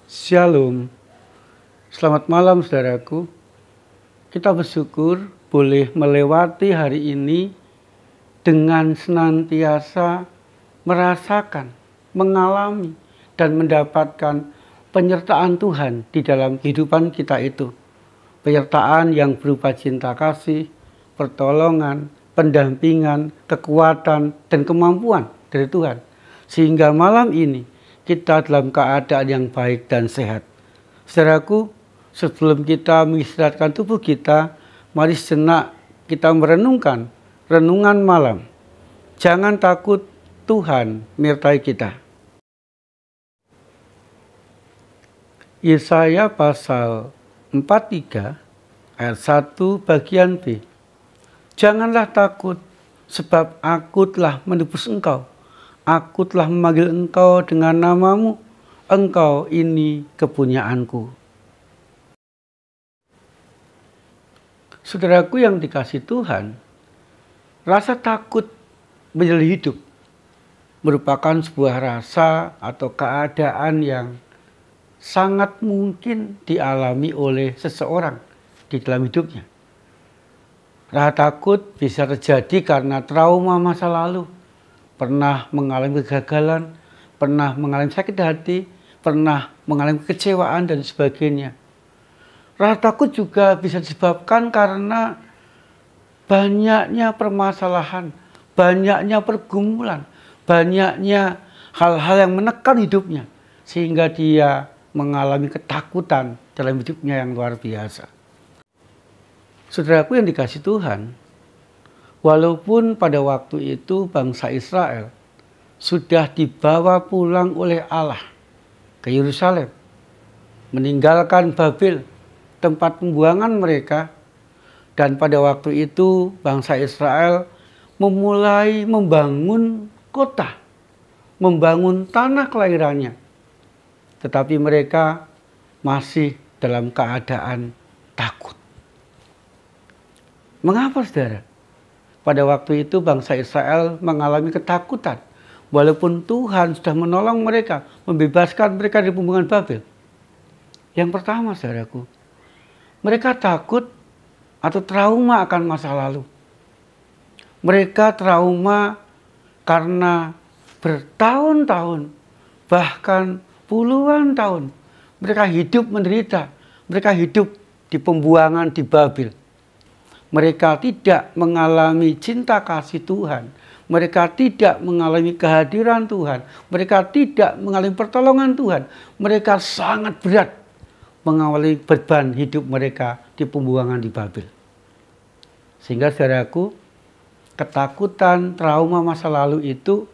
Shalom, selamat malam saudaraku. Kita bersyukur boleh melewati hari ini dengan senantiasa merasakan, mengalami, dan mendapatkan penyertaan Tuhan di dalam kehidupan kita itu. Penyertaan yang berupa cinta kasih, pertolongan, pendampingan, kekuatan, dan kemampuan dari Tuhan. Sehingga malam ini kita dalam keadaan yang baik dan sehat. Saudaraku, sebelum kita mengistirahatkan tubuh kita, mari sejenak kita merenungkan renungan malam. Jangan takut, Tuhan menyertai kita. Yesaya pasal 43 ayat 1 bagian B. Janganlah takut, sebab aku telah menebus engkau. Aku telah memanggil engkau dengan namamu, engkau ini kepunyaanku. Saudaraku yang dikasihi Tuhan, rasa takut menjalani hidup merupakan sebuah rasa atau keadaan yang sangat mungkin dialami oleh seseorang di dalam hidupnya. Rasa takut bisa terjadi karena trauma masa lalu, pernah mengalami kegagalan, pernah mengalami sakit hati, pernah mengalami kekecewaan dan sebagainya. Rasa takut juga bisa disebabkan karena banyaknya permasalahan, banyaknya pergumulan, banyaknya hal-hal yang menekan hidupnya, sehingga dia mengalami ketakutan dalam hidupnya yang luar biasa. Saudaraku yang dikasihi Tuhan, walaupun pada waktu itu bangsa Israel sudah dibawa pulang oleh Allah ke Yerusalem, meninggalkan Babel, tempat pembuangan mereka, dan pada waktu itu bangsa Israel memulai membangun kota, membangun tanah kelahirannya. Tetapi mereka masih dalam keadaan takut. Mengapa saudara? Pada waktu itu bangsa Israel mengalami ketakutan. Walaupun Tuhan sudah menolong mereka, membebaskan mereka dari pembuangan Babel. Yang pertama saudaraku, mereka takut atau trauma akan masa lalu. Mereka trauma karena bertahun-tahun, bahkan puluhan tahun, mereka hidup menderita. Mereka hidup di pembuangan di Babel. Mereka tidak mengalami cinta kasih Tuhan. Mereka tidak mengalami kehadiran Tuhan. Mereka tidak mengalami pertolongan Tuhan. Mereka sangat berat mengalami beban hidup mereka di pembuangan di Babel. Sehingga saudaraku, ketakutan, trauma masa lalu itu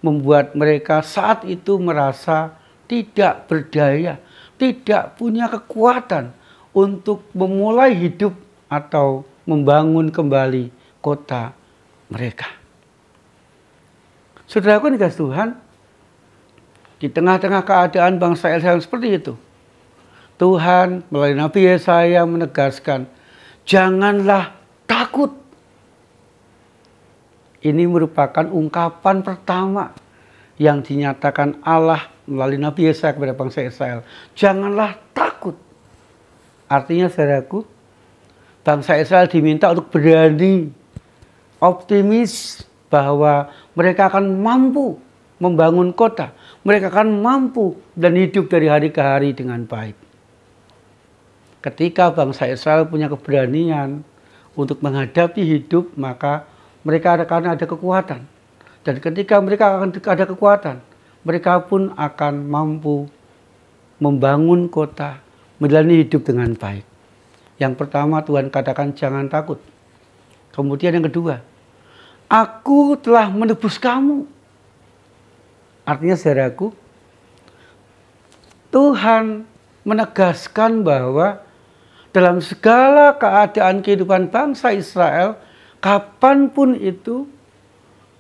membuat mereka saat itu merasa tidak berdaya, tidak punya kekuatan untuk memulai hidup atau membangun kembali kota mereka. Saudaraku yang dikasihi Tuhan, di tengah-tengah keadaan bangsa Israel seperti itu, Tuhan melalui Nabi Yesaya menegaskan, janganlah takut. Ini merupakan ungkapan pertama yang dinyatakan Allah melalui Nabi Yesaya kepada bangsa Israel. Janganlah takut. Artinya saudaraku, bangsa Israel diminta untuk berani, optimis bahwa mereka akan mampu membangun kota. Mereka akan mampu dan hidup dari hari ke hari dengan baik. Ketika bangsa Israel punya keberanian untuk menghadapi hidup, maka mereka akan ada kekuatan. Dan ketika mereka akan ada kekuatan, mereka pun akan mampu membangun kota, menjalani hidup dengan baik. Yang pertama Tuhan katakan jangan takut. Kemudian yang kedua, aku telah menebus kamu. Artinya saudaraku, Tuhan menegaskan bahwa dalam segala keadaan kehidupan bangsa Israel, kapanpun itu,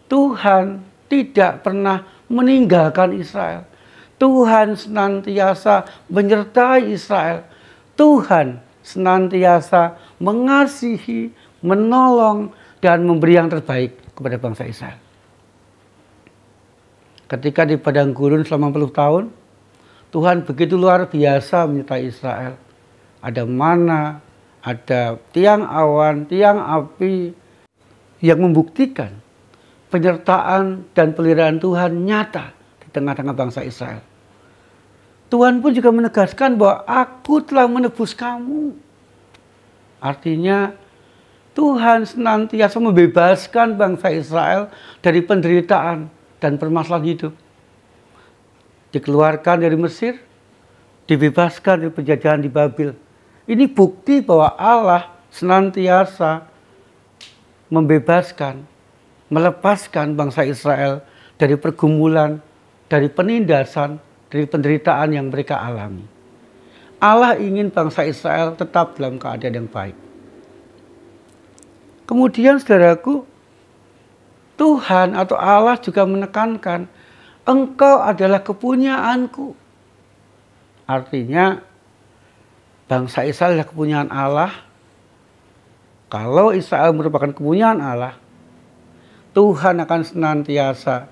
Tuhan tidak pernah meninggalkan Israel. Tuhan senantiasa menyertai Israel. Tuhan senantiasa mengasihi, menolong, dan memberi yang terbaik kepada bangsa Israel. Ketika di padang gurun selama 40 tahun, Tuhan begitu luar biasa menyertai Israel. Ada mana, ada tiang awan, tiang api yang membuktikan penyertaan dan peliharaan Tuhan nyata di tengah-tengah bangsa Israel. Tuhan pun juga menegaskan bahwa aku telah menebus kamu. Artinya Tuhan senantiasa membebaskan bangsa Israel dari penderitaan dan permasalahan hidup. Dikeluarkan dari Mesir, dibebaskan dari penjajahan di Babil. Ini bukti bahwa Allah senantiasa membebaskan, melepaskan bangsa Israel dari pergumulan, dari penindasan, dari penderitaan yang mereka alami. Allah ingin bangsa Israel tetap dalam keadaan yang baik. Kemudian saudaraku, Tuhan atau Allah juga menekankan, engkau adalah kepunyaanku. Artinya bangsa Israel adalah kepunyaan Allah. Kalau Israel merupakan kepunyaan Allah, Tuhan akan senantiasa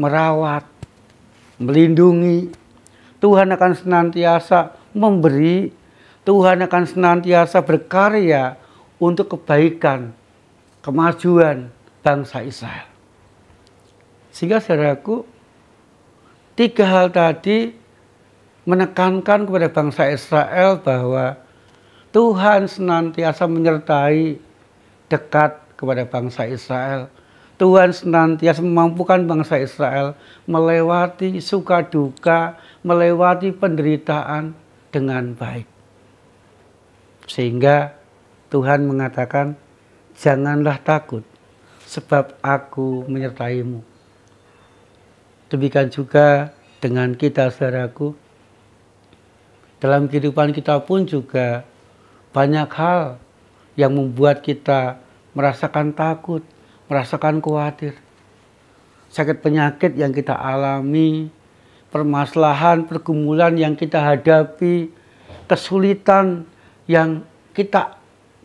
merawat, melindungi. Tuhan akan senantiasa memberi. Tuhan akan senantiasa berkarya untuk kebaikan, kemajuan bangsa Israel. Sehingga saudaraku, 3 hal tadi menekankan kepada bangsa Israel bahwa Tuhan senantiasa menyertai, dekat kepada bangsa Israel. Tuhan senantiasa memampukan bangsa Israel melewati suka duka, melewati penderitaan dengan baik. Sehingga Tuhan mengatakan, janganlah takut, sebab aku menyertaimu. Demikian juga dengan kita, saudaraku. Dalam kehidupan kita pun juga banyak hal yang membuat kita merasakan takut, merasakan khawatir. Sakit penyakit yang kita alami, permasalahan, pergumulan yang kita hadapi, kesulitan yang kita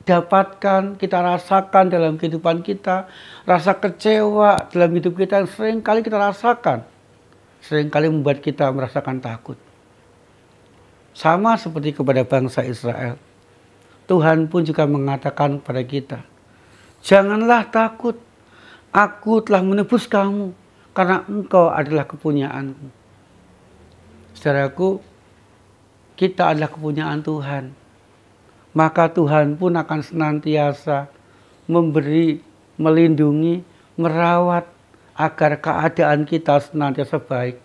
dapatkan, kita rasakan dalam kehidupan kita, rasa kecewa dalam hidup kita yang seringkali kita rasakan, seringkali membuat kita merasakan takut. Sama seperti kepada bangsa Israel, Tuhan pun juga mengatakan kepada kita, janganlah takut, aku telah menebus kamu, karena engkau adalah kepunyaanku. Saudaraku, kita adalah kepunyaan Tuhan. Maka Tuhan pun akan senantiasa memberi, melindungi, merawat agar keadaan kita senantiasa baik.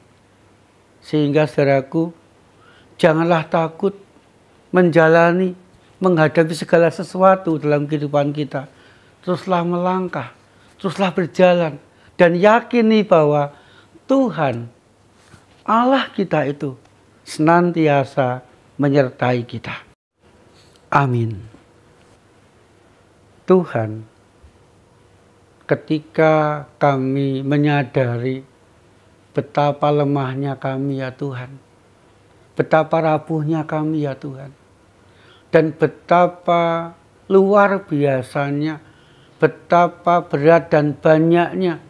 Sehingga saudaraku, janganlah takut menjalani, menghadapi segala sesuatu dalam kehidupan kita. Teruslah melangkah, teruslah berjalan, dan yakini bahwa Tuhan, Allah kita itu senantiasa menyertai kita. Amin. Tuhan, ketika kami menyadari betapa lemahnya kami ya Tuhan, betapa rapuhnya kami ya Tuhan, dan betapa luar biasanya, betapa berat dan banyaknya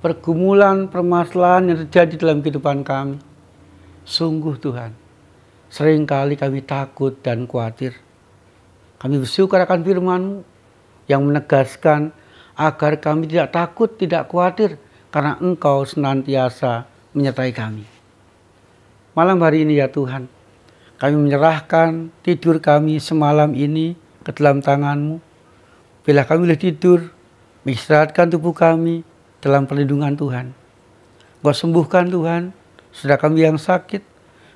pergumulan, permasalahan yang terjadi dalam kehidupan kami. Sungguh Tuhan, seringkali kami takut dan khawatir. Kami bersyukur akan firman-Mu yang menegaskan agar kami tidak takut, tidak khawatir, karena Engkau senantiasa menyertai kami. Malam hari ini ya Tuhan, kami menyerahkan tidur kami semalam ini ke dalam tangan-Mu. Bila kami boleh tidur, mengistirahatkan tubuh kami dalam perlindungan Tuhan. Engkau sembuhkan Tuhan, saudara kami yang sakit.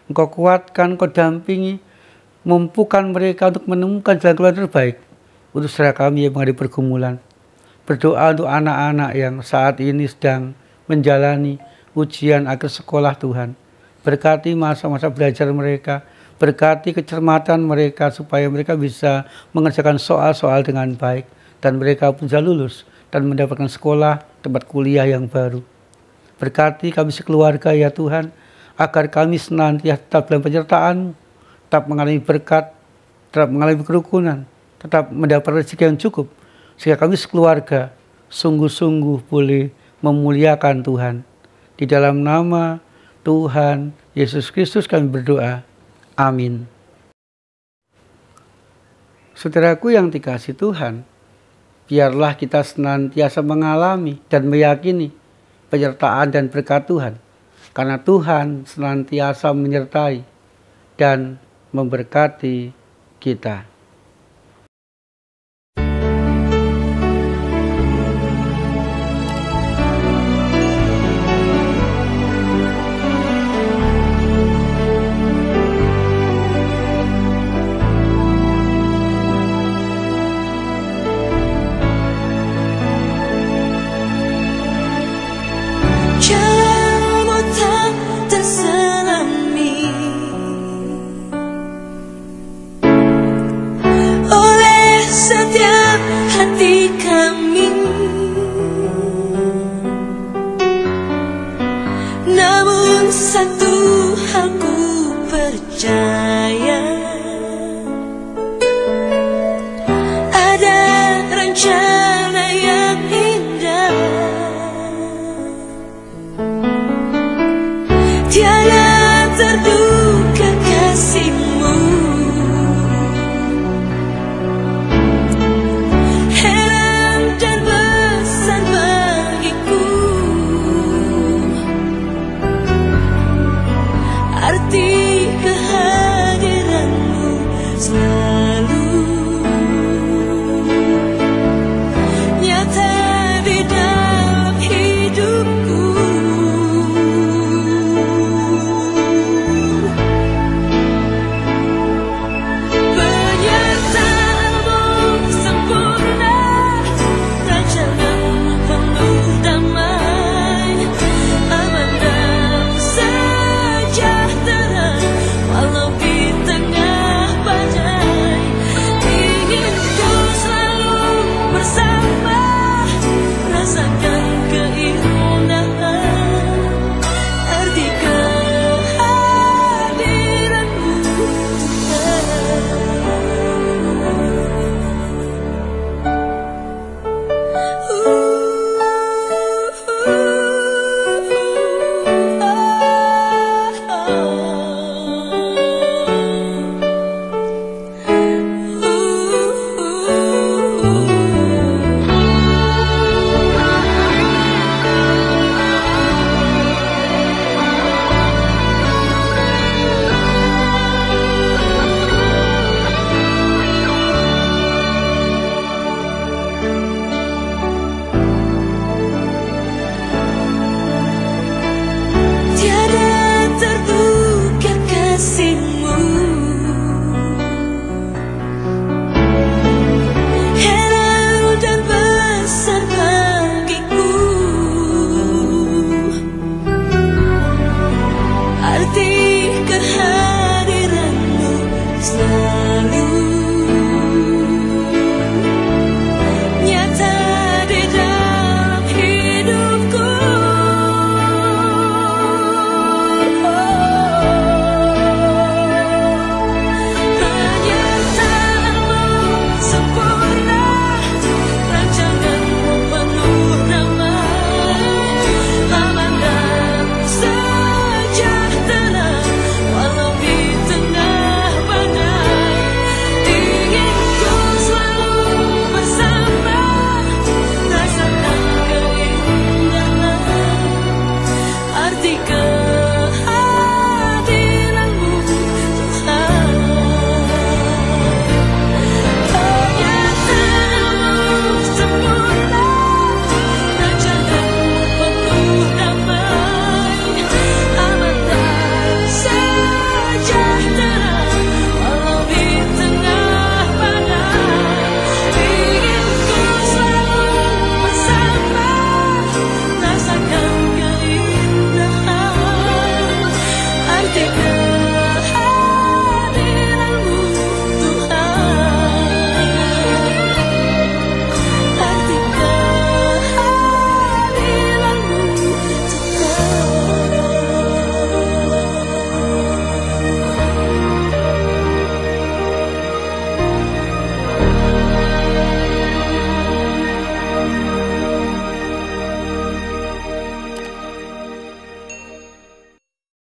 Engkau kuatkan, Engkau dampingi, mampukan mereka untuk menemukan jalan keluar terbaik untuk saudara kami yang menghadapi pergumulan. Berdoa untuk anak-anak yang saat ini sedang menjalani ujian akhir sekolah Tuhan. Berkati masa-masa belajar mereka, berkati kecermatan mereka supaya mereka bisa mengerjakan soal-soal dengan baik dan mereka bisa lulus dan mendapatkan sekolah, tempat kuliah yang baru. Berkati kami sekeluarga ya Tuhan, agar kami senantiasa tetap dalam penyertaan-Mu, tetap mengalami berkat, tetap mengalami kerukunan, tetap mendapat rezeki yang cukup, sehingga kami sekeluarga sungguh-sungguh boleh memuliakan Tuhan. Di dalam nama Tuhan Yesus Kristus kami berdoa. Amin. Saudaraku yang dikasihi Tuhan, biarlah kita senantiasa mengalami dan meyakini penyertaan dan berkat Tuhan, karena Tuhan senantiasa menyertai dan memberkati kita. Satu hal ku percaya, ada rencana yang indah, tiada terduga kasih-Mu, heran dan besar bagiku arti kehadiran-Mu selalu nyata di dalam hidupku. Penyertaan-Mu sempurna, rancangan-Mu penuh damai, aman dan sejahtera walau di tengah badai. Ingin ku selalu bersama, rasakan keindahan arti kehadiran-Mu, tiada terduga kasih-Mu, heran dan besar bagiku arti kehadiran